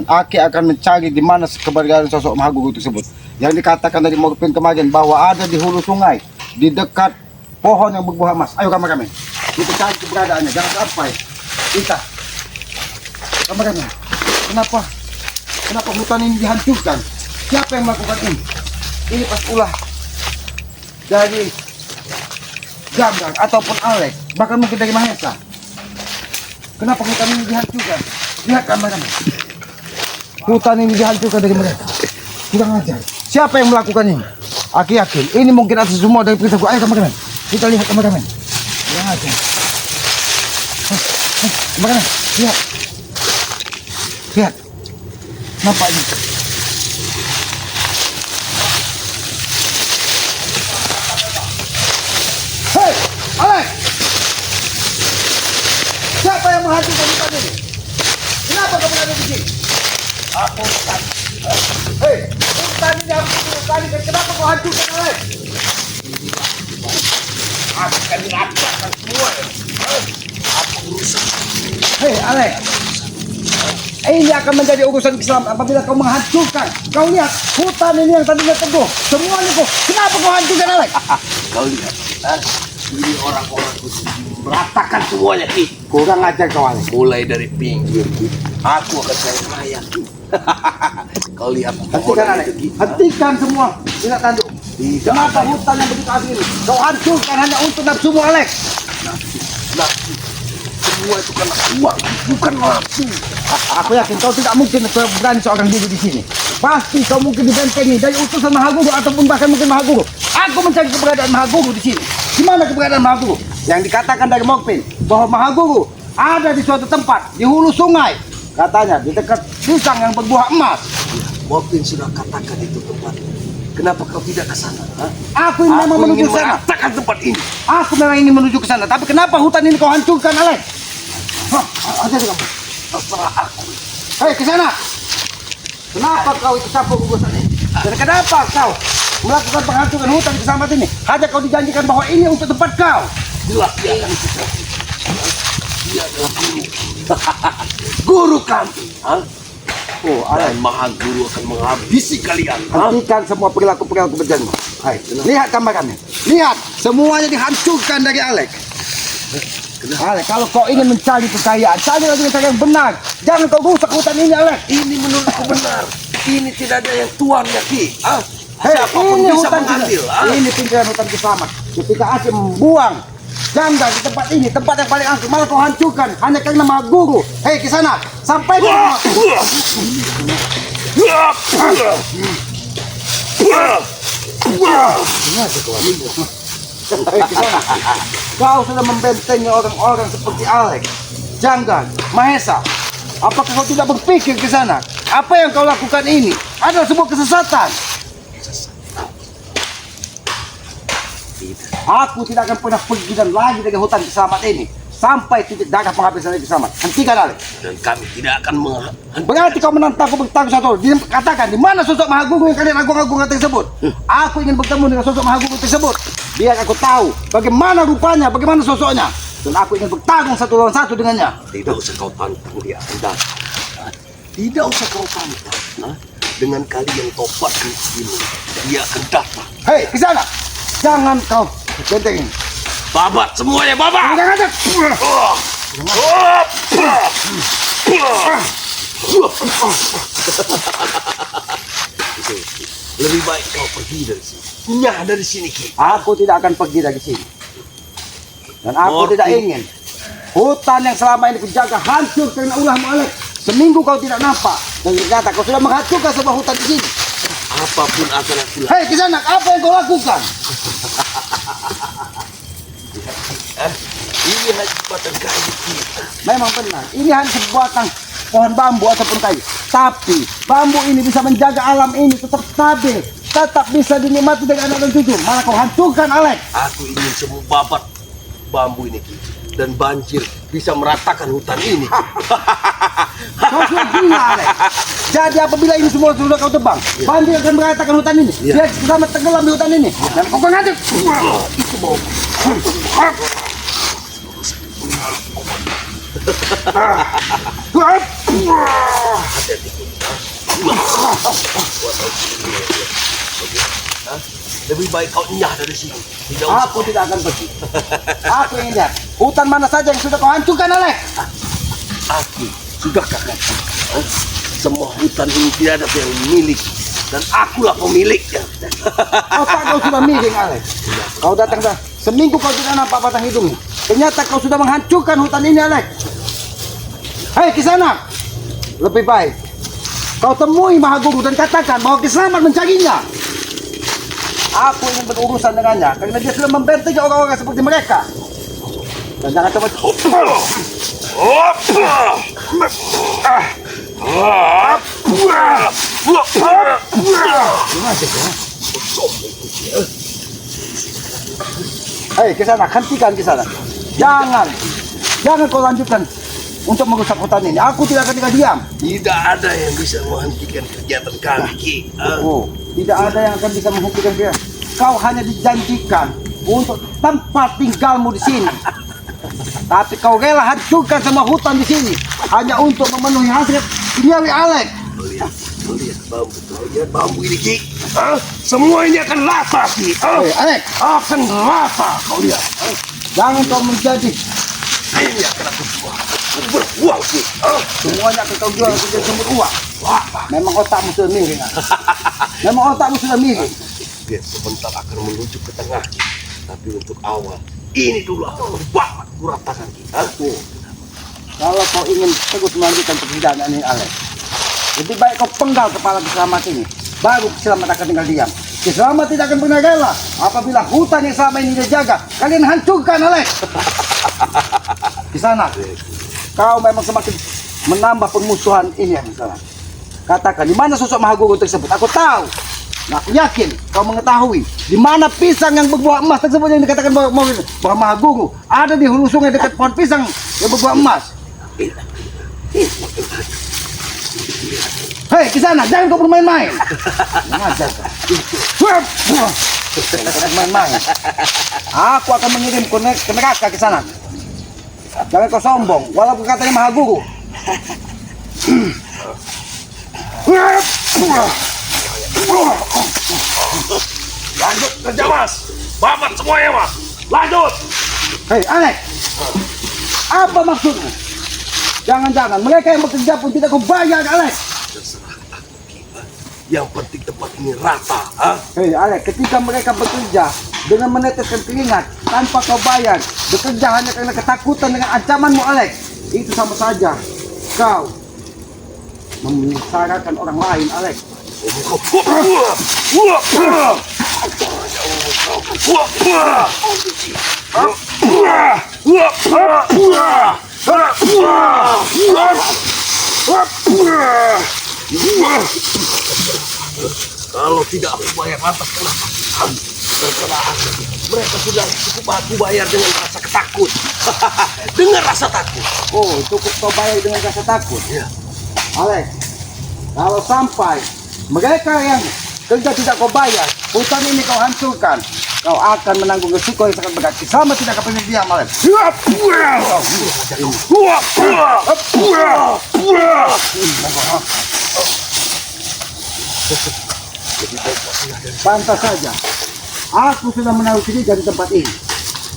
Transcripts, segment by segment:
Aki akan mencari di mana keberadaan sosok Maha Guru tersebut. Yang dikatakan dari Morpin kemarin bahwa ada di hulu sungai, di dekat pohon yang berbuah emas. Ayo kameramen, kita cari keberadaannya. Jangan sampai kita. Kameramen, kenapa hutan ini dihancurkan? Siapa yang melakukan ini? Ini pas ulah dari Ganggang ataupun Alex, bahkan mungkin dari Mahesa. Kenapa hutan ini dihancurkan? Lihat kameramen. Hutan ini dihancurkan dari mereka. Kurang ajar. Siapa yang melakukan ini? Aku yakin ini mungkin atas semua dari perintah gua. Ayo kameramen, kita lihat kameramen. Kurang ajar. Kameramen, lihat. Lihat. Nampak ini. Hei, Alex. Siapa yang menghancurkan hutan ini? Kenapa kamu ada di sini? Aku hutan. Hei, hutan ini harus hutan ini. Kenapa kau hancurkan, Alex? Aku akan diracakkan semua. Aku berusaha. Hei, Alex. Ini akan menjadi urusan Islam apabila kau menghancurkan. Kau lihat hutan ini yang tadinya teguh, semuanya kau. Kenapa kau hancurkan, Alex? Kau lihat, ini orang-orang meratakan semuanya, Ki. Kurang ajar kau, Alex. Mulai dari pinggir, Ki. Aku akan saya raya, Ki. Kau lihat, Hentikan, Alex. Hentikan semua. Lihat tanduk. Kenapa hutan yang begitu asli ini kau hancurkan hanya untuk nafsumu, Alex? Nafsu. Semua itu karena uang, bukan nafsu. Aku yakin kau tidak mungkin berani seorang diri di sini. Pasti kau mungkin dibentengi dari utusan Maha Guru ataupun bahkan mungkin Maha Guru. Aku mencari keberadaan Maha Guru di sini. Di mana keberadaan Maha Guru? Yang dikatakan dari Morpin bahwa Maha Guru ada di suatu tempat di hulu sungai. Katanya di dekat pisang yang berbuah emas. Morpin sudah katakan itu tempat. Kenapa kau tidak ke sana? Aku ini memang menuju ke sana. Katakan tempat ini. Aku memang ingin menuju ke sana. Tapi kenapa hutan ini kau hancurkan, Alex? Ada di kamu. Terserah aku. Hei, ke sana. Kenapa kau ikut campur urusan ini? Dan kenapa kau melakukan penghancuran hutan kesamat ini? Hanya kau dijanjikan bahwa ini untuk tempat kau. Jelas dia akan ikut. Dia adalah guru. Guru kami. Oh, Dan Maha Guru akan menghabisi kalian. hentikan semua perilaku-perilaku berjana. Hai, lihat kameramen. Lihat, semuanya dihancurkan dari Alex. Alex, kalau kau ingin mencari kekayaan, cari lagi dengan cara yang benar. Jangan kau rusak hutan ini, Alex. Ini menurutku benar. Ini tidak ada yang tuannya, Ki. Hei, Siapapun ini bisa hutan mengambil. Ini pinggiran hutan kesamat. Ketika Aceh membuang janda di tempat ini, tempat yang paling angker, malah kau hancurkan hanya karena Maha Guru. Hei, ke sana. Sampai kau sudah membentengi orang-orang seperti Alex, Janggan, Mahesa. Apakah kau tidak berpikir ke sana? Apa yang kau lakukan ini adalah sebuah kesesatan. Aku tidak akan pernah pergi dan lagi dari hutan kesamat ini sampai titik darah penghabisan dari kesamat. Hentikan, Alex. Dan kami tidak akan Berarti kau menantangku bertarung satu. Katakan di mana sosok Maha Guru yang kalian agung-agungkan tersebut? Aku ingin bertemu dengan sosok Maha Guru tersebut. Biar aku tahu bagaimana rupanya, bagaimana sosoknya. Dan aku ingin bertarung satu lawan satu dengannya. Tidak usah kau tantang dia akan datang. Tidak usah kau tantang. Dengan kalian tobat ini, dia akan datang. Hei, ke sana. Jangan kau bentengin. Babat semuanya, babat. Jangan ada. Lebih baik kau pergi dari sini. Nyah dari sini, Ki. Aku tidak akan pergi dari sini. Dan aku Morpin. tidak ingin hutan yang selama ini kujaga hancur karena ulahmu, Alex. Seminggu kau tidak nampak dan ternyata kau sudah menghancurkan sebuah hutan di sini. Apapun akan aku lakukan. Hei, Kisanak, apa yang kau lakukan? Ini hanya batang kayu kita. Memang benar, ini hanya sebatang pohon bambu ataupun kayu. Tapi bambu ini bisa menjaga alam ini tetap stabil, tetap bisa dinikmati dengan anak dan cucu. Malah kau hancurkan, Alex. Aku ingin semua babat bambu ini, Ki. Dan banjir bisa meratakan hutan ini. Kau sudah gila, Alex. Jadi apabila ini semua sudah kau tebang, banjir akan meratakan hutan ini. Dia sama tenggelam di hutan ini. Dan kau akan hancur. Itu mau. Hati-hati. Lebih baik kau nyah dari sini. Tidak Aku tidak akan pergi. Aku ingin lihat hutan mana saja yang sudah kau hancurkan, Alek. Aku sudah katakan, semua hutan ini tidak ada yang milik dan akulah pemiliknya. Otak kau sudah miring, Alek. Kau datang dah. Seminggu kau tidak nampak batang hidungnya. Ternyata kau sudah menghancurkan hutan ini, Alek. Hei, Kisanak. Lebih baik kau temui Mahaguru dan katakan bahwa Kisramat mencarinya. Aku ingin berurusan dengannya karena dia sudah membentengi orang-orang seperti mereka. Dan jangan coba. Hei, Kisanak, hentikan Kisanak. Jangan kau lanjutkan untuk merusak hutan ini. Aku tidak akan tinggal diam. Tidak ada yang bisa menghentikan kegiatan kami, Ki. Oh, tidak ada yang akan bisa menghentikan dia. Kau hanya dijanjikan untuk tempat tinggalmu di sini. Tapi kau rela hancurkan semua hutan di sini hanya untuk memenuhi hasrat duniawi, Alek. Kau lihat bambu, kau lihat bambu ini, Ki. Semua ini akan rata, Ki. Hei, Alek, Akan rata, kau lihat. jangan kau menjadi Ini akan aku buat. Berbuang, Ki. semuanya akan kau jual menjadi sumber uang. Memang otakmu sudah miring, Alek. Memang otakmu sudah miring. Dia sebentar akan menuju ke tengah, Ki. Tapi untuk awal, ini dulu akan membuat aku ratakan, Ki. Kalau kau ingin terus melanjutkan pekerjaan ini, Alek, lebih baik kau penggal kepala Kisramat ini. Baru Kisramat akan tinggal diam. Kisramat tidak akan pernah rela apabila hutan yang selama ini dia jaga kalian hancurkan, Alek. Di sana, kau memang semakin menambah permusuhan ini ya, misalnya. Katakan di mana sosok Mahaguru tersebut? Aku tahu. Nah, aku yakin kau mengetahui di mana pisang yang berbuah emas tersebut yang dikatakan bahwa Mahaguru ada di hulu sungai dekat pohon pisang yang berbuah emas. Hei, Kisana, jangan kau bermain-main. Mengajar kau. Jangan main-main. Aku akan mengirim ke neraka Kisana. Jangan kau sombong, walaupun katanya Mahaguru. Lanjut kerja, Mas. Babat semuanya, Mas. Lanjut. Hei, Alek. Apa maksudmu? Jangan-jangan mereka yang bekerja pun tidak kau bayar, Alek. Terserah aku, Ki. Yang penting tempat ini rata. Hei, Alek, ketika mereka bekerja dengan meneteskan keringat tanpa kau bayar, bekerja hanya karena ketakutan dengan ancamanmu, Alek, itu sama saja kau memisahkan orang lain, Alek. Kalau tidak aku bayar lantas kenapa? Terserah aku. Mereka sudah cukup aku bayar dengan rasa ketakut. Dengan rasa takut. Oh, cukup kau bayar dengan rasa takut. Ya. Alek, kalau sampai mereka yang kerja tidak kau bayar, hutan ini kau hancurkan, kau akan menanggung resiko yang sangat berat. Sama tidak akan pernah diam, Alek. Pantas saja. Aku sudah menaruh curiga di tempat ini.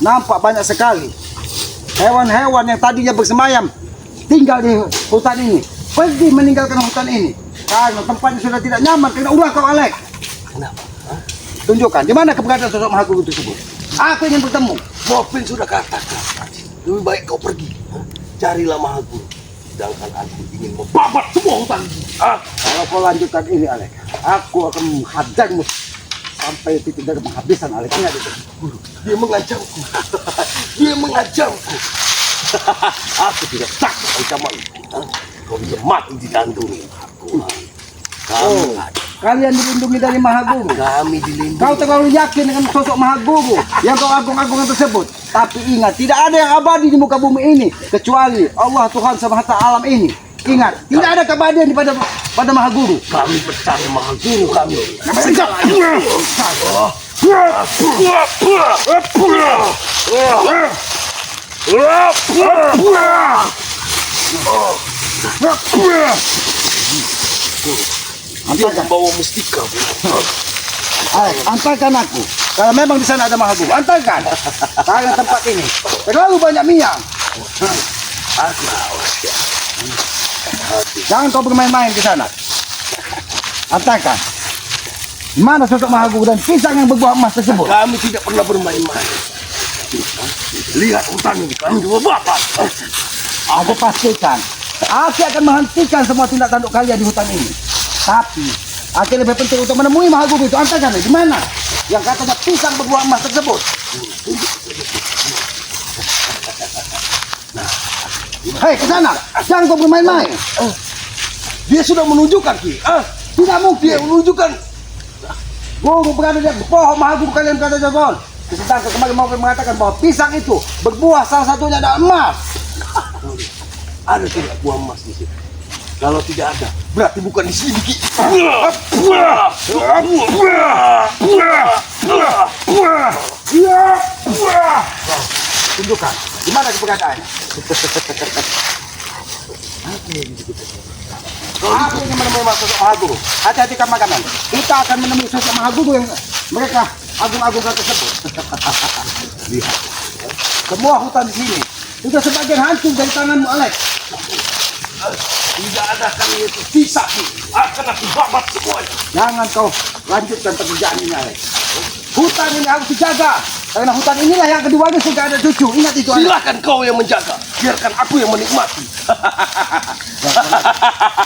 Nampak banyak sekali hewan-hewan yang tadinya bersemayam tinggal di hutan ini pergi meninggalkan hutan ini karena tempatnya sudah tidak nyaman karena ulah kau, Alek. Kenapa? Tunjukkan di mana keberadaan sosok Mahaguru tersebut. Aku ingin bertemu. Bopin sudah katakan. Lebih baik kau pergi. Carilah Mahaguru. Sedangkan aku ingin membabat semua hutan ini. Kalau kau lanjutkan ini, Alek, aku akan menghajarmu sampai titik dari penghabisan, Alek. Ingat itu. Dia mengancamku. Dia mengancamku. Aku tidak takut ancaman. Kau bisa mati dikandungi aku. Oh, kalian dilindungi dari Mahaguru. Kami dilindungi. Kau terlalu yakin dengan sosok Mahaguru yang kau agung-agungkan tersebut. Tapi ingat, tidak ada yang abadi di muka bumi ini kecuali Allah Tuhan semesta alam ini. Ingat, tidak ada keabadian pada Mahaguru. Kami percaya Mahaguru kami. Dia Antarkan. membawa mustika. Alex, antarkan aku. Kalau memang di sana ada Mahagu, antarkan. Tangan tempat ini. Terlalu banyak minyak. Aku Jangan kau bermain-main di sana. Antarkan. Di mana sosok Mahagu dan pisang yang berbuah emas tersebut? Kami tidak pernah bermain-main. Lihat hutan ini, kami coba bapak. Aku pastikan, aku akan menghentikan semua tindak tanduk kalian di hutan ini. Tapi, aku lebih penting untuk menemui Mahagu itu. Antarkan di mana? Yang katanya pisang berbuah emas tersebut. Hei, ke sana. Jangan kau bermain-main. Dia sudah menunjukkan, Ki. Tidak mungkin. Dia menunjukkan. Guru berada di pohon Mahagu kalian kata Jagon. Sedangkan kemarin mau mengatakan bahwa pisang itu berbuah salah satunya ada emas. Ada tidak buah emas di sini? Kalau tidak ada, berarti bukan di sini, Ki. Tunjukkan, di mana keberadaannya? Aku ingin menemui sosok Mahaguru. Hati-hati kawan-kawan. Kita akan menemui sosok Mahaguru yang mereka agung-agung tersebut. Lihat. Semua hutan di sini sudah sebagian hancur dari tanganmu, Alex. Tidak ada kami itu bisa, Ki. Akan aku babat semuanya. Jangan kau lanjutkan pekerjaan ini, Alex. Hutan ini harus dijaga. Karena hutan inilah yang keduanya sudah ada cucu. Ingat itu, Alex. Silakan kau yang menjaga. Biarkan aku yang menikmati.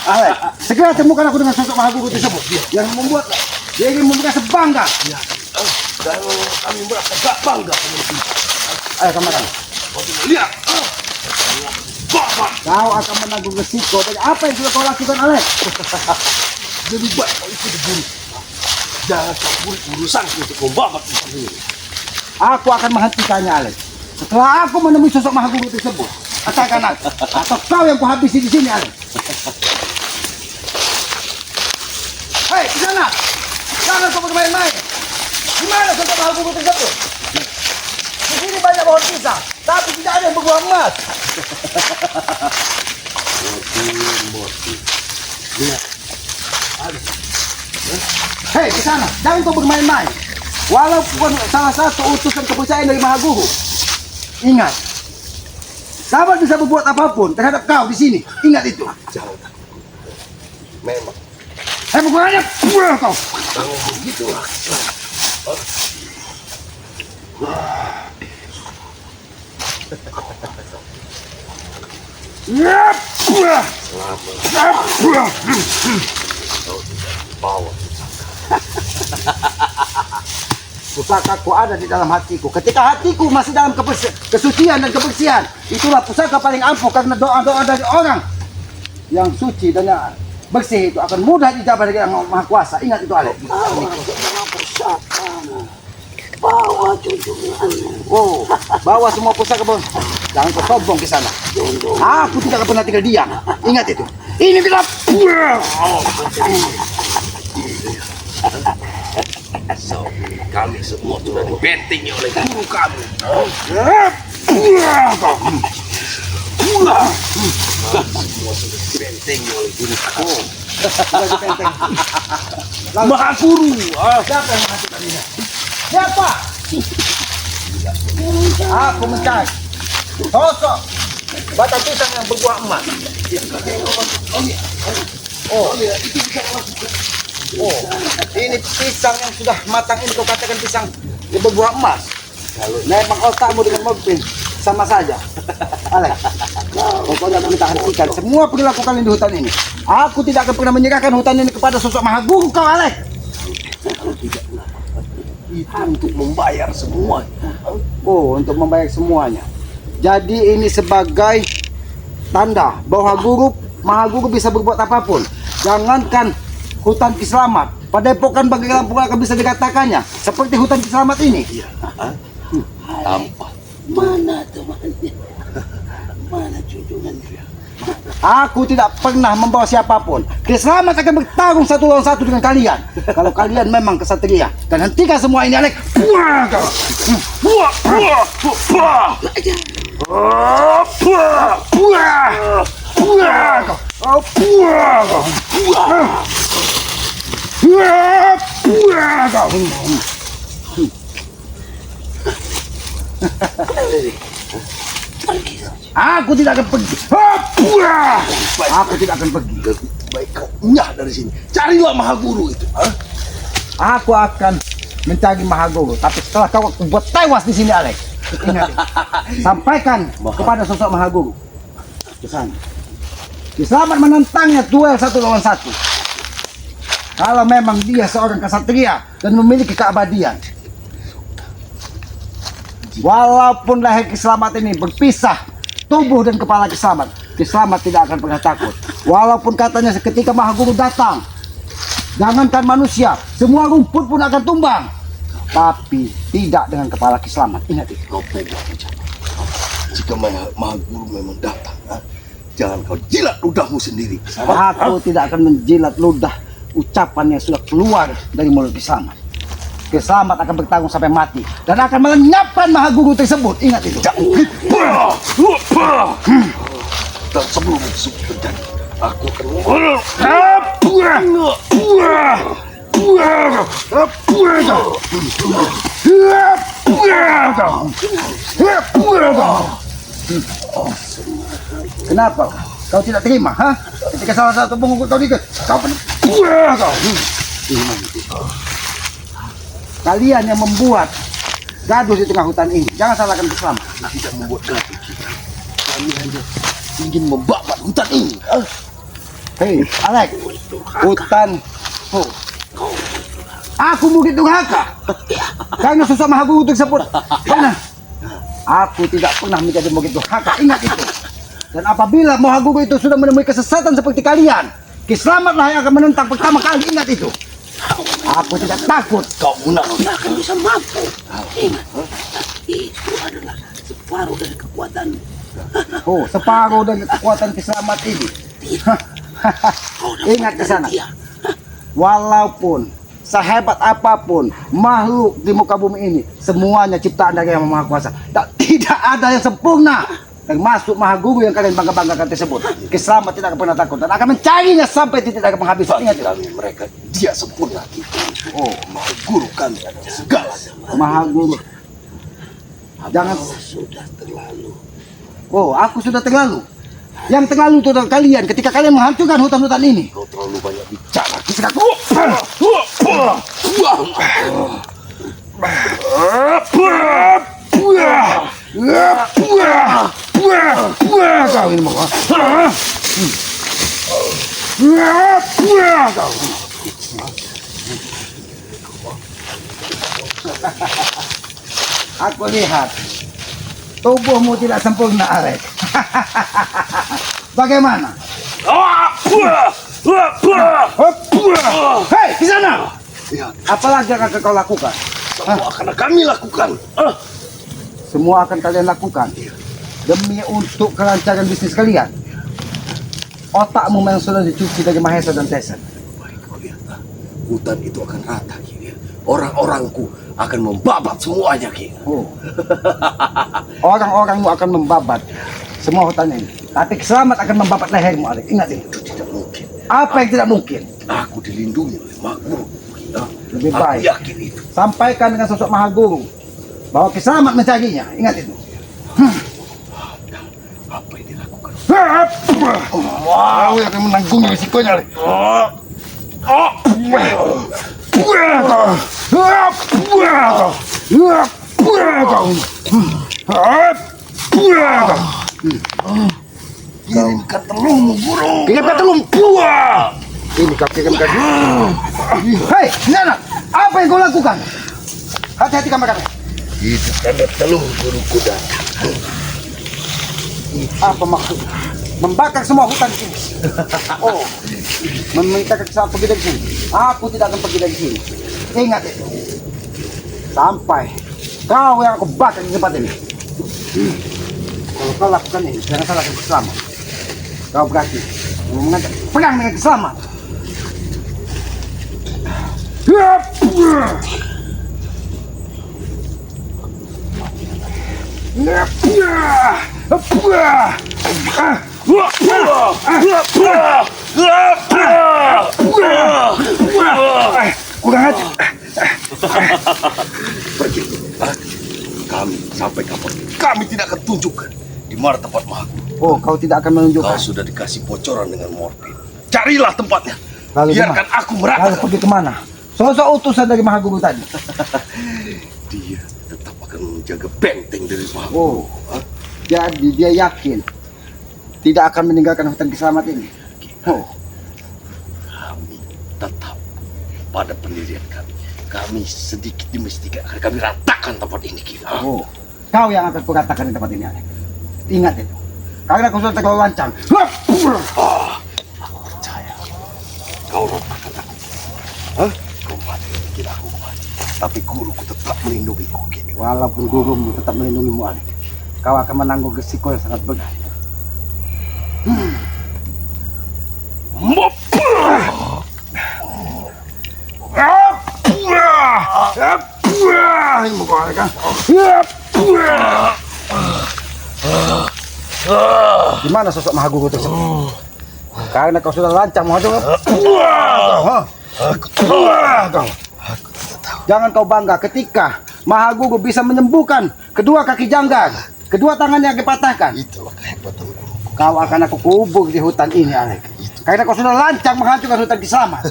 Alex, segera temukan aku dengan sosok Mahaguru tersebut. Yang membuat dia ingin memberikan sebangga. Ya. Dan kami merasa gak bangga dengan itu. Ayo, kawan-kawan. Kau tinggal lihat. Babat. Kau akan menanggung resiko dari apa yang sudah kau lakukan, Alex. Lebih baik kau ikut diburu. Jangan campur urusanku untuk membabat ini. Aku akan menghentikannya, Alex. Setelah aku menemui sosok Mahaguru tersebut, katakan aku, atau kau yang kuhabisi di sini, Alex. Hei, di sana! Jangan kau bermain-main. Di mana sosok Mahaguru tersebut? Di sini banyak pohon pisang, tapi tidak ada yang berbuah emas. Lihat. Hei, di sana! Jangan kau bermain-main. Walaupun salah satu utusan kepercayaan dari Mahaguru, ingat, sahabat bisa berbuat apapun terhadap kau di sini. Ingat itu. Jangan. Memang. Hei, bukannya buah kau. Kalau begitulah. Bawa. Pusakaku ada di dalam hatiku. Ketika hatiku masih dalam kesucian dan kebersihan, itulah pusaka paling ampuh karena doa-doa dari orang yang suci dan yang bersih itu akan mudah dijabah dari Yang Maha Kuasa. Ingat itu, Alex. Bawa junjungan. Oh, bawa semua pusaka, Bang. Jangan kau sombong ke sana. Aku tidak akan pernah tinggal diam. Ingat itu. Ini kita. So, kami semua sudah dibentengi oleh guru kami. Semua sudah dibentengi oleh guru kami. Maha Guru. Siapa yang menghasilkan ini? Siapa? Aku mencari sosok batang pisang yang berbuah emas. Oh, ini pisang yang sudah matang ini kau katakan pisang yang berbuah emas. Memang otakmu dengan mobil sama saja. Alex, pokoknya aku minta hentikan semua perilaku kalian di hutan ini. Aku tidak akan pernah menyerahkan hutan ini kepada sosok Mahaguru kau, Alex. Itu untuk membayar semuanya. Oh, untuk membayar semuanya. Jadi ini sebagai tanda bahwa Mahaguru bisa berbuat apapun. Jangankan hutan Kiselamat, Padepokan Bagi Lampung akan bisa dikatakannya seperti hutan Kiselamat ini. Iya. Tampak. Mana temannya? Mana junjungannya? Aku tidak pernah membawa siapapun. Kiselamat akan bertarung satu lawan satu dengan kalian. Kalau kalian memang kesatria, dan hentikan semua ini, Alex. Pergi saja. Aku tidak akan pergi. Aku tidak akan pergi. Baik kau nyah dari sini. Carilah Mahaguru itu. Aku akan mencari Mahaguru, tapi setelah kau buat tewas di sini, Alex. Ingat, sampaikan kepada sosok Mahaguru. Kesana. Selamat menentangnya duel 1 lawan 1. Kalau memang dia seorang kesatria dan memiliki keabadian. Walaupun leher Kislamat ini berpisah tubuh dan kepala Kislamat, Kislamat tidak akan pernah takut. Walaupun katanya seketika Mahaguru datang, jangankan manusia, semua rumput pun akan tumbang. Tapi tidak dengan kepala Kislamat. Ingat itu. Kau pegang ucapan. Jika Mahaguru memang datang, jangan kau jilat ludahmu sendiri. Aku tidak akan menjilat ludah ucapan yang sudah keluar dari mulut Kislamat. Kislamat akan bertanggung sampai mati dan akan melenyapkan Mahaguru tersebut. Ingat itu. Dan sebelum itu terjadi, aku akan Kenapa? Kau tidak terima, ha? Ketika salah satu pengikut kau diket, kau kalian yang membuat gaduh di tengah hutan ini. Jangan salahkan Kislamat. tidak membuat gaduh kita. Kami hanya ingin membabat hutan ini. Hei, Alex, hutan. Oh. Aku Bukit Durhaka. Karena sosok Mahaguru tersebut. Karena aku tidak pernah menjadi Bukit Durhaka. Ingat itu. Dan apabila Mahaguru itu sudah menemui kesesatan seperti kalian, Kislamatlah yang akan menentang pertama kali. Ingat itu. Aku tidak takut. Kau munafik. Kau akan bisa mampu. Ingat, itu adalah separuh dari kekuatanmu. Oh, separuh dari kekuatan Kislamat ini. Ingat di sana. Walaupun sehebat apapun makhluk di muka bumi ini, semuanya ciptaan dari Yang Maha Kuasa. Tidak ada yang sempurna, termasuk Mahaguru yang kalian bangga-banggakan tersebut. Kislamat tidak akan pernah takut dan akan mencarinya sampai titik akan menghabiskan. Ingat Kami mereka dia sempurna kita. Oh, Mahaguru kami adalah segala. Mahaguru. Jangan. Sudah terlalu. Oh, aku sudah terlalu. Yang terlalu itu adalah kalian ketika kalian menghancurkan hutan-hutan ini. Kau terlalu banyak bicara. Kau ini mau. Aku lihat tubuhmu tidak sempurna, Alex. Bagaimana? Hei, di sana. Lihat, Apalagi yang akan kau lakukan? semua akan kami lakukan. Semua akan kalian lakukan demi untuk kelancaran bisnis kalian. Otakmu memang sudah dicuci dari Mahesa dan Tesan. Baik, kau lihat, hutan itu akan rata, Ki. Orang-orangku akan membabat semuanya, Ki. Oh. Orang-orangmu akan membabat semua hutan ini. Tapi Kislamat akan membabat lehermu, Alex. Ingat ini. Itu tidak mungkin. Apa yang tidak mungkin? Aku dilindungi oleh Mahaguru. Lebih Aku baik. yakin itu. Sampaikan dengan sosok Mahaguru bahwa Kislamat mencarinya. Ingat itu. Apa yang dilakukan? Wow, yang akan menanggung risikonya, Alex. Kirimkan telurmu, Guru. Kirimkan telur. Ini kau kirimkan. Hei, Nana, apa yang kau lakukan? Hati-hati kamu. Itu tanda telur Guru kuda. Apa maksudnya? Membakar semua hutan ini. Oh, meminta Kislamat pergi dari sini. Aku tidak akan pergi dari sini. Ingat itu. Sampai kau yang aku bakar di tempat ini. Kalau kau lakukan ini, jangan salahkan Kislamat. Kau berarti mengajak perang dengan Kislamat. kurang aja. Pergi. Hah? Kami sampai kapan? Kami tidak akan tunjukkan di mana tempat Mahaguru. Oh, kau tidak akan menunjukkan. Kau sudah dikasih bocoran dengan morfin. Carilah tempatnya. Lalu Biarkan dimana? aku Lalu meratakan. pergi kemana? Sosok utusan dari Mahaguru tadi. Dia tetap akan menjaga benteng dari Oh, Mahaguru. Hah? jadi dia yakin tidak akan meninggalkan hutan Kiselamat ini. Oh, Kami tetap pada pendirian kami. Kami sedikit demi sedikit akan kami ratakan tempat ini, Ki. Hah? oh, kau yang akan kukatakan di tempat ini, Alek. Ingat itu. Karena kau sudah terlalu lancang. Aku percaya. Kau ratakan aku. Hah? Kau mati, kira aku mati. Tapi guruku tetap melindungiku, Ki. Walaupun gurumu tetap melindungimu, Alek, kau akan menanggung resiko yang sangat berat. Di mana sosok Mahaguru tersebut? Karena kau sudah lancang menghancur. Jangan kau bangga ketika Mahaguru bisa menyembuhkan kedua kaki janggal, kedua tangannya yang dipatahkan. Itulah kehebatan guruku. Kau akan aku kubur di hutan ini, Alek. Karena kau sudah lancang menghancurkan hutan Kiselamat.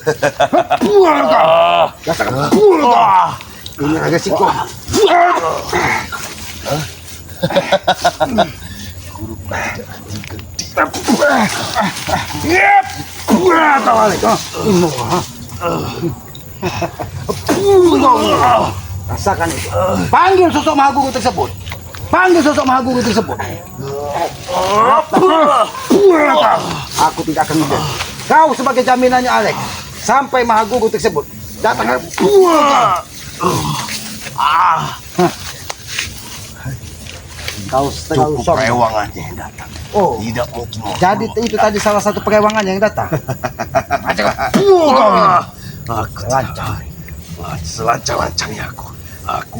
Ini resiko. Kau, Alek. Rasakan itu. Panggil sosok Mahaguru tersebut. Panggil sosok Mahaguru tersebut. Aku tidak akan membiarkan. Kau sebagai jaminannya, Alek. Sampai Mahaguru tersebut datang. Kau terlalu Cukup sombong. perewangannya yang datang. Oh, Tidak mungkin. jadi itu tadi salah satu perewangannya yang datang. Aku Lancang. selancang-lancangnya aku. Aku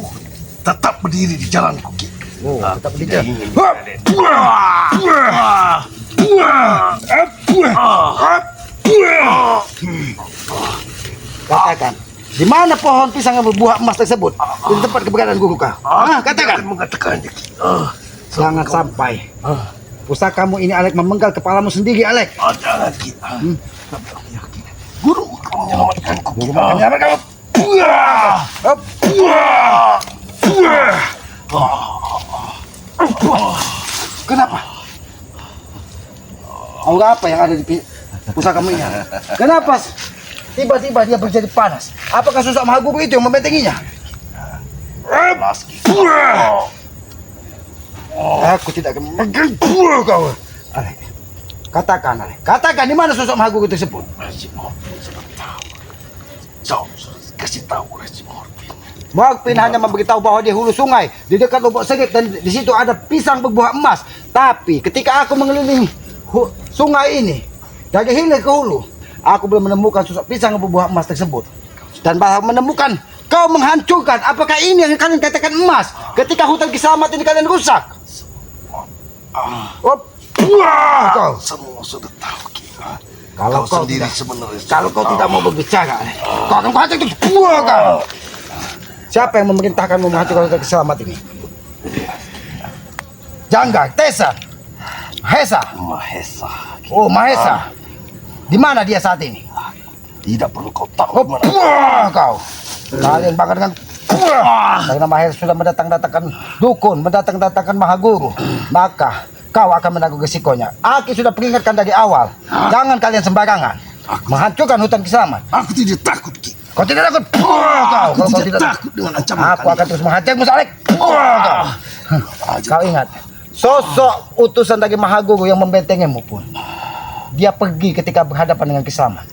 tetap berdiri di jalanku, Ki. Oh, Aku tetap tidak berdiri. ingin Katakan, di mana pohon pisang yang berbuah emas tersebut? Di tempat keberadaan guru kau. Katakan. mengatakannya, Ki. Jangan sampai pusakamu ini, Alek, memenggal kepalamu sendiri, Alek. Jangan, Ki. Tapi aku yakin guru akan menyelamatkanku, Ki. Guru akan menyelamatkanmu. Kenapa? Aura apa yang ada di pusakamu ini? Kenapa tiba-tiba dia menjadi panas? Apakah sosok Mahaguru itu yang membentenginya? Kelas, Ki. Aku tidak akan mengganggu kau. Alek, katakan, Alek. Katakan di mana sosok Mahaguru tersebut? Resi Morfin sudah tahu. Jauh sudah kasih tahu Resi Morfin. Morfin hanya memberitahu bahwa di hulu sungai, di dekat lubuk segit, dan di situ ada pisang berbuah emas. Tapi ketika aku mengelilingi sungai ini dari hilir ke hulu, aku belum menemukan sosok pisang berbuah emas tersebut. Dan bahwa menemukan kau menghancurkan. Apakah ini yang kalian katakan emas? Ketika hutan Kiselamat ini kalian rusak. Kau. Semua sudah tahu, Ki. Kalau kau sendiri tidak- sebenarnya Kalau kau sudah tidak tahu. mau berbicara, kau akan kuhancur itu semua kau. Siapa yang memerintahkanmu menghancurkan hutan Kiselamat ini? Jangga, Tesa, Mahesa. Mahesa, Ki. Oh, Mahesa. Di mana dia saat ini? Tidak perlu kau tahu Oh, di mana. kau. Kalian bangga dengan karena Mahesa sudah mendatang-datangkan dukun, mendatang-datangkan Mahaguru, maka kau akan menanggung resikonya. Aki sudah peringatkan dari awal. Jangan kalian sembarangan menghancurkan hutan Kiselamat. Aku tidak takut, Ki. Kau tidak takut? Aku Kalau kau tidak takut dengan ancaman Aku akan terus menghancurmu, Salek. Kau ingat, sosok utusan dari Mahaguru yang membentengimu pun, dia pergi ketika berhadapan dengan Kiselamat.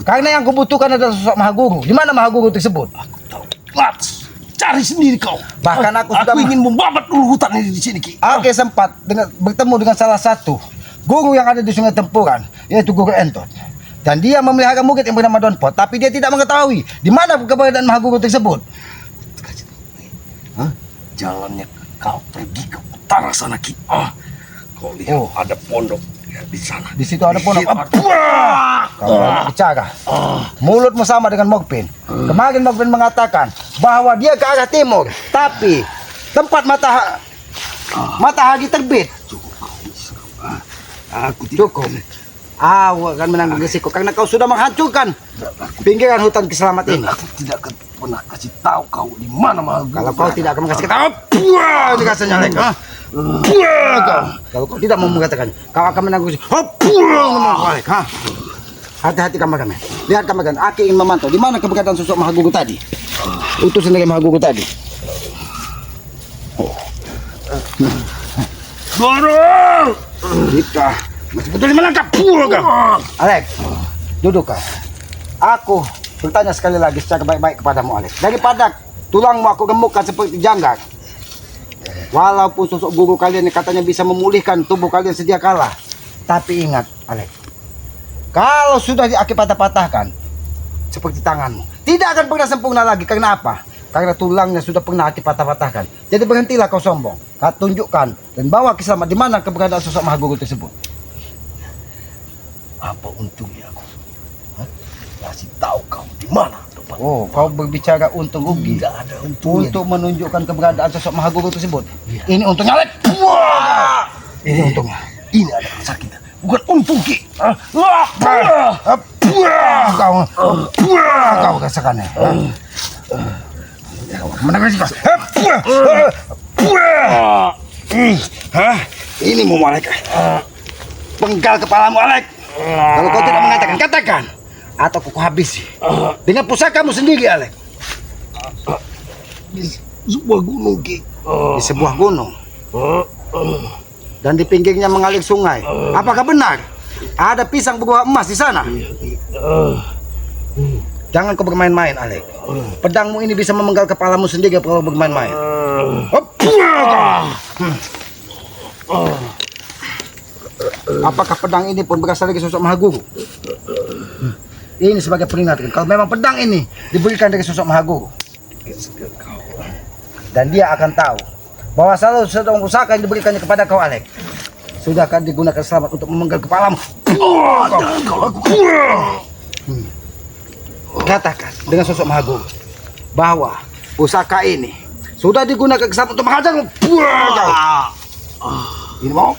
Karena yang kubutuhkan adalah sosok Mahaguru. Di mana Mahaguru tersebut? Aku tahu. Lats, cari sendiri kau. Bahkan aku sudah ingin membabat dulu hutan ini di sini, Ki. Aku sempat bertemu dengan salah satu guru yang ada di Sungai Tempuran, yaitu Guru Entot. Dan dia memelihara murid yang bernama Donpot, tapi dia tidak mengetahui di mana keberadaan Mahaguru tersebut. Jalannya kau pergi ke utara sana, Ki. Kau lihat Oh. ada pondok Di sana. Di situ ada pondok. Di situ Kau bicara. Mulutmu sama dengan Mokpin. Kemarin Mokpin mengatakan bahwa dia ke arah timur, tapi tempat matahari terbit. Aku tidak Cukup. Awak akan menanggung risiko karena kau sudah menghancurkan pinggiran hutan keselamat ini. Aku tidak akan pernah kasih tahu kau di mana Mahaguru. Kalau kau tidak akan kasih kata, buah, ini rasanya Lek. Buah kau. Kalau kau tidak mau mengatakan, kau akan menanggung risiko. Buah, Lek. Hati-hati kameramen. Lihat kameramen. Aki ingin memantau di mana keberadaan sosok Mahaguru tadi. Utusan dari Mahaguru tadi. Guru! Kita masih betul menangkap. Buah kau. Alek, duduk kau. Aku bertanya sekali lagi secara baik-baik kepadamu, Alek. Daripada tulangmu aku gemukkan seperti janggal. Walaupun sosok guru kalian yang katanya bisa memulihkan tubuh kalian sedia kala. Tapi ingat, Alek. Kalau sudah Aki patah-patahkan, seperti tanganmu, tidak akan pernah sempurna lagi. Karena apa? Karena tulangnya sudah pernah Aki patah-patahkan. Jadi berhentilah kau sombong. Kau tunjukkan dan bawa kisah di mana keberadaan sosok Mahaguru tersebut. Apa untungnya aku? Kasih tahu kau di mana tempat. Oh, kau berbicara untung rugi. Tidak ada untungnya. Untuk menunjukkan keberadaan sosok Mahaguru tersebut. Ini untungnya, Alek. Wah! Ini untungnya. Ini adalah kesakitan, bukan untung Ki. Kau rasakannya. Mendengar sih kau. Ini mau Alek. Penggal kepalamu, Alek. Kalau kau tidak mengatakan, katakan. Atau kau habisi. Dengan pusakamu sendiri, Alek. Di sebuah gunung Ki. Di sebuah gunung. Dan di pinggirnya mengalir sungai. Apakah benar? Ada pisang berbuah emas di sana? Jangan kau bermain-main, Alek. Pedangmu ini bisa memenggal kepalamu sendiri kalau bermain-main. Apakah pedang ini pun berasal dari sosok Mahaguru? Ini sebagai peringatan. Kalau memang pedang ini diberikan dari sosok Mahaguru, dan dia akan tahu bahwa selalu sedang pusaka yang diberikannya kepada kau, Alek, sudah akan digunakan selamat untuk memenggal kepalamu. Katakan dengan sosok Mahaguru bahwa pusaka ini sudah digunakan selamat untuk menghajarmu. Ini mau?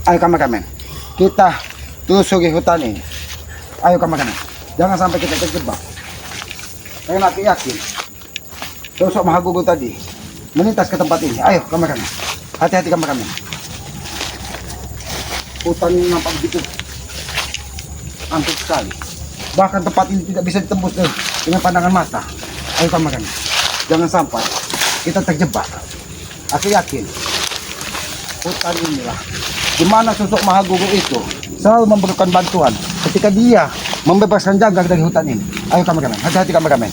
Ayo kameramen, kita telusuri hutan ini. Ayo kameramen, jangan sampai kita terjebak. Karena aku yakin sosok Mahaguru tadi melintas ke tempat ini. Ayo kameramen, hati-hati kameramen. Hutan ini nampak begitu ampun sekali. Bahkan tempat ini tidak bisa ditembus dengan pandangan mata. Ayo kameramen, jangan sampai kita terjebak. Aku yakin hutan inilah di mana sosok Mahaguru itu selalu memberikan bantuan ketika dia membebaskan janggal dari hutan ini. Ayo kameramen, hati-hati kameramen.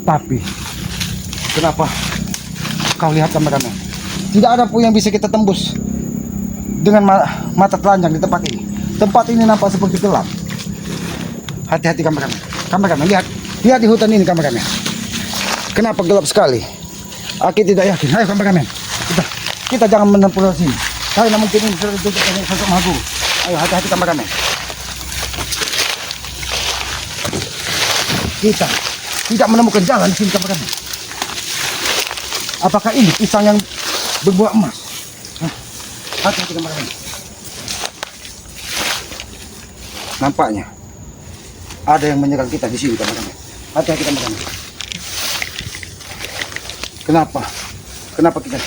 Tapi kenapa kau lihat kameramen? Tidak ada pun yang bisa kita tembus dengan mata telanjang di tempat ini. Tempat ini nampak seperti gelap. Hati-hati kameramen. Kameramen, lihat di hutan ini kameramen. Kenapa gelap sekali? Aku tidak yakin. Ayo kameramen, kita jangan menempuh sini. Karena mungkin ini sudah ditutup oleh sosok Mahaguru. Ayo hati-hati kameramen. Kita tidak menemukan jalan di sini kameramen. Apakah ini pisang yang berbuah emas? Hati-hati kameramen. Nampaknya ada yang menyerang kita di sini kameramen. Hati-hati kameramen. Kenapa kita?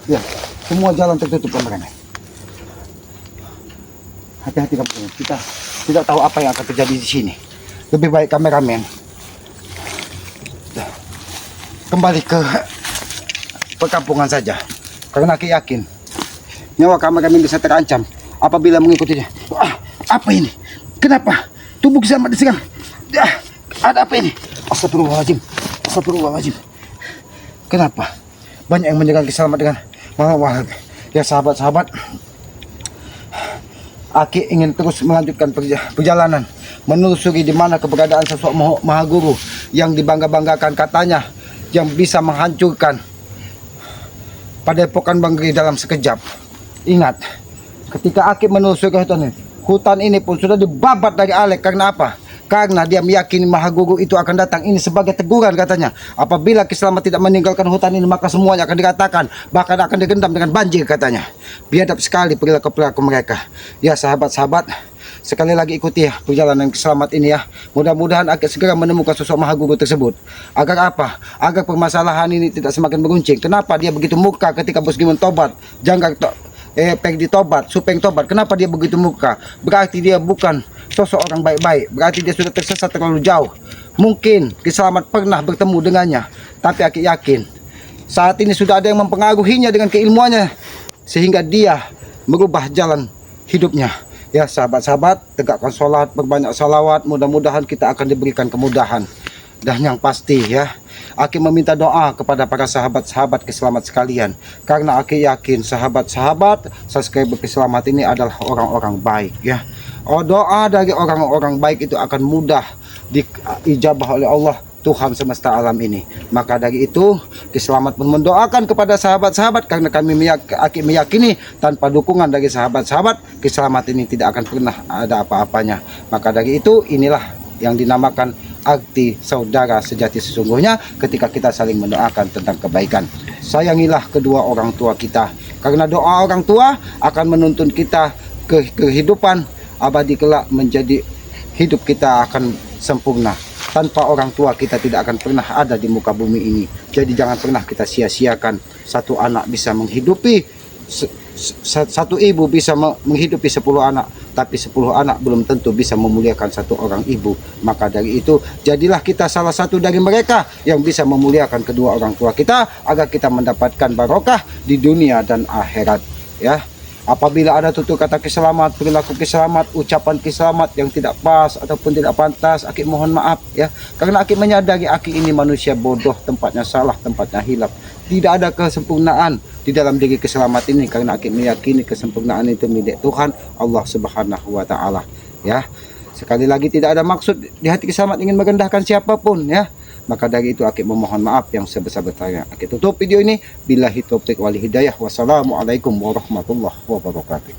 Ya, semua jalan tertutup kameramen. Hati-hati kameramen. Kita tidak tahu apa yang akan terjadi di sini. Lebih baik kameramen kembali ke perkampungan saja. Karena aku yakin nyawa kameramen bisa terancam apabila mengikutinya. Apa ini? Kenapa tubuh Kisamat diserang? Ada apa ini? Astagfirullahaladzim. Astagfirullahaladzim. Kenapa banyak yang menyerang Kisamat dengan mengawal? Ya sahabat-sahabat, Aki ingin terus melanjutkan perjalanan menelusuri di mana keberadaan sosok Mahaguru yang dibangga-banggakan katanya yang bisa menghancurkan Padepokan Banggeri dalam sekejap. Ingat, ketika Aki menusuk ke hutan ini pun sudah dibabat dari Alek. Karena apa? Karena dia meyakini Maha Guru itu akan datang. Ini sebagai teguran katanya. Apabila Ki Selamat tidak meninggalkan hutan ini, maka semuanya akan dikatakan, bahkan akan digendam dengan banjir katanya. Biadab sekali perilaku-perilaku mereka. Ya sahabat-sahabat, sekali lagi ikuti ya perjalanan Ki Selamat ini ya. Mudah-mudahan Aki segera menemukan sosok Maha Guru tersebut. Agar apa? Agar permasalahan ini tidak semakin beruncing. Kenapa dia begitu murka ketika Bos Gimun tobat? Jangan Pegdi tobat, Supeng tobat. Kenapa dia begitu murka? Berarti dia bukan sosok orang baik-baik. Berarti dia sudah tersesat terlalu jauh. Mungkin Ki Selamat pernah bertemu dengannya, tapi Aki yakin saat ini sudah ada yang mempengaruhinya dengan keilmuannya sehingga dia merubah jalan hidupnya. Ya sahabat-sahabat, tegakkan sholat, berbanyak salawat. Mudah-mudahan kita akan diberikan kemudahan. Dan yang pasti ya, Aki meminta doa kepada para sahabat-sahabat Ki Selamat sekalian. Karena Aki yakin sahabat-sahabat subscriber Ki Selamat ini adalah orang-orang baik ya. Doa dari orang-orang baik itu akan mudah diijabah oleh Allah Tuhan semesta alam ini. Maka dari itu Ki Selamat pun mendoakan kepada sahabat-sahabat, karena Aki meyakini tanpa dukungan dari sahabat-sahabat Ki Selamat ini tidak akan pernah ada apa-apanya. Maka dari itu inilah yang dinamakan arti saudara sejati sesungguhnya, ketika kita saling mendoakan tentang kebaikan. Sayangilah kedua orang tua kita, karena doa orang tua akan menuntun kita ke kehidupan abadi kelak, menjadi hidup kita akan sempurna. Tanpa orang tua kita tidak akan pernah ada di muka bumi ini. Jadi jangan pernah kita sia-siakan. Satu anak bisa menghidupi, satu ibu bisa menghidupi 10 anak, tapi 10 anak belum tentu bisa memuliakan satu orang ibu. Maka dari itu jadilah kita salah satu dari mereka yang bisa memuliakan kedua orang tua kita, agar kita mendapatkan barokah di dunia dan akhirat ya. Apabila ada tutur kata Ki Selamat, perilaku Ki Selamat, ucapan Ki Selamat yang tidak pas ataupun tidak pantas, Aki mohon maaf ya. Karena Aki menyadari Aki ini manusia bodoh, tempatnya salah, tempatnya hilaf. Tidak ada kesempurnaan di dalam diri Ki Selamat ini, karena Aki meyakini kesempurnaan itu milik Tuhan Allah Subhanahu wa taala ya. Sekali lagi, tidak ada maksud di hati Ki Selamat ingin merendahkan siapapun ya. Maka dari itu Aki memohon maaf yang sebesar-besarnya. Aki tutup video ini. Billahi taufiq wal hidayah. Wassalamualaikum warahmatullahi wabarakatuh.